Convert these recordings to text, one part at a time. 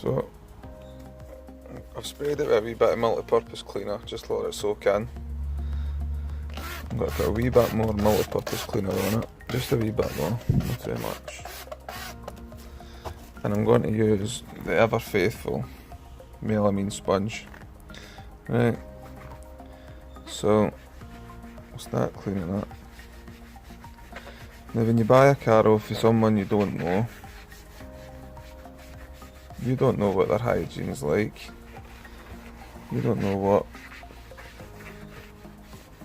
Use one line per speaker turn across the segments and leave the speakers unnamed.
So I've sprayed it with a wee bit of multi-purpose cleaner, just let it soak in. I'm going to put a wee bit more multi-purpose cleaner on it, just a wee bit though, not too much. And I'm going to use the ever faithful melamine sponge. Right, so we'll start cleaning that. Now when you buy a car off of someone you don't know what their hygiene's like. You don't know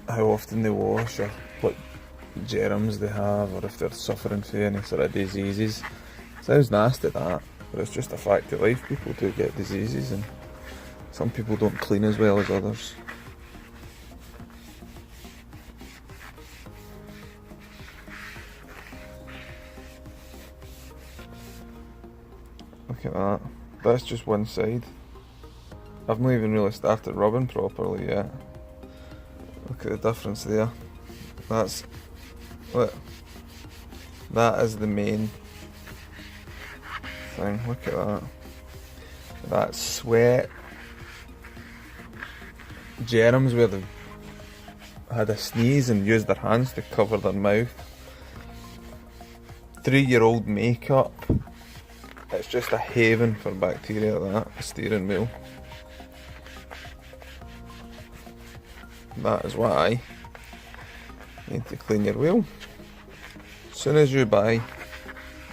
how often they wash or what germs they have, or if they're suffering from any sort of diseases. Sounds nasty that, but it's just a fact of life. People do get diseases and some people don't clean as well as others. Look at that. That's just one side. I've not even really started rubbing properly yet. Look at the difference there. Look. That is the main thing. Look at that. That's sweat. Germs where they've had a sneeze and used their hands to cover their mouth. 3-year-old makeup. It's just a haven for bacteria, that steering wheel. That is why you need to clean your wheel. As soon as you buy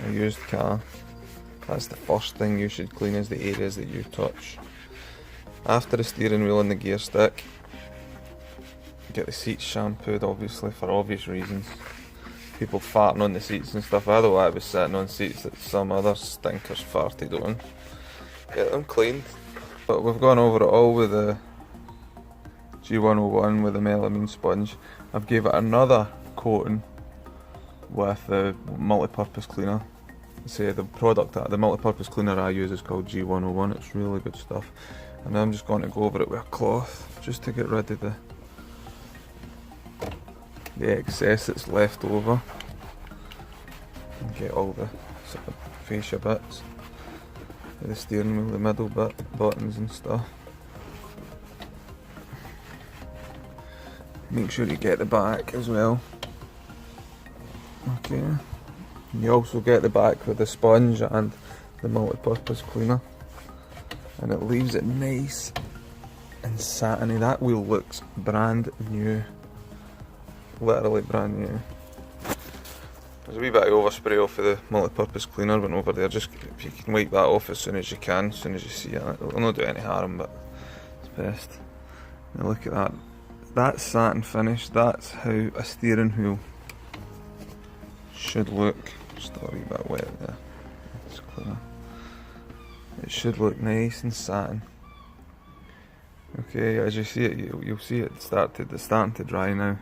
a used car, that's the first thing you should clean, is the areas that you touch. After the steering wheel and the gear stick, get the seats shampooed, obviously, for obvious reasons. People farting on the seats and stuff. I don't want to be sitting on seats that some other stinkers farted on. Get them cleaned. But we've gone over it all with the G101 with the melamine sponge. I've gave it another coating with the multi-purpose cleaner. Say the multi-purpose cleaner I use is called G101. It's really good stuff. And I'm just going to go over it with a cloth just to get rid of the excess that's left over and get all the sort of fascia bits of the steering wheel, the middle bit, buttons and stuff. Make sure you get the back as well. Okay. You also get the back with the sponge and the multi-purpose cleaner, and it leaves it nice and satiny. That wheel looks brand new. Literally brand new. There's a wee bit of overspray off of the multi-purpose cleaner went over there. Just if you can wipe that off as soon as you can, as soon as you see it. It'll not do any harm, but it's best. Now look at that. That's satin finish. That's how a steering wheel should look. Just a wee bit wet there. It's clear. It should look nice and satin. Okay, as you see it, you'll see it's starting to dry now.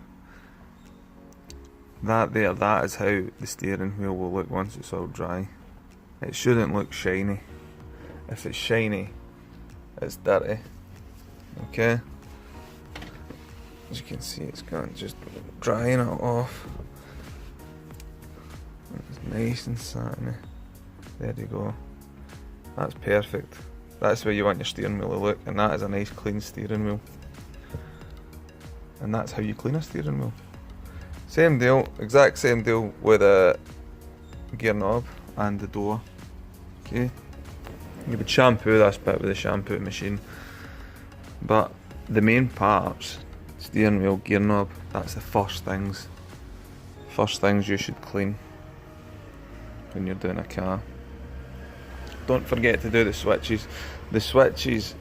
That is how the steering wheel will look once it's all dry. It shouldn't look shiny. If it's shiny, it's dirty. Okay? As you can see, it's gone just drying it off. It's nice and satiny. There you go. That's perfect. That's where you want your steering wheel to look, and that is a nice clean steering wheel. And that's how you clean a steering wheel. Same deal, exact same deal with a gear knob and the door. Okay, you would shampoo this bit with a shampoo machine, but the main parts, steering wheel, gear knob, that's the first things you should clean when you're doing a car. Don't forget to do the switches. The switches,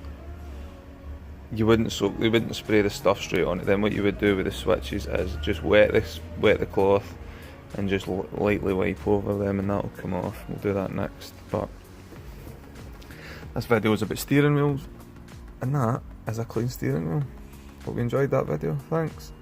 you wouldn't spray the stuff straight on it. Then what you would do with the switches is just wet the cloth and just lightly wipe over them, and that'll come off. We'll do that next. But this video is about steering wheels, and that is a clean steering wheel. Hope you enjoyed that video. Thanks.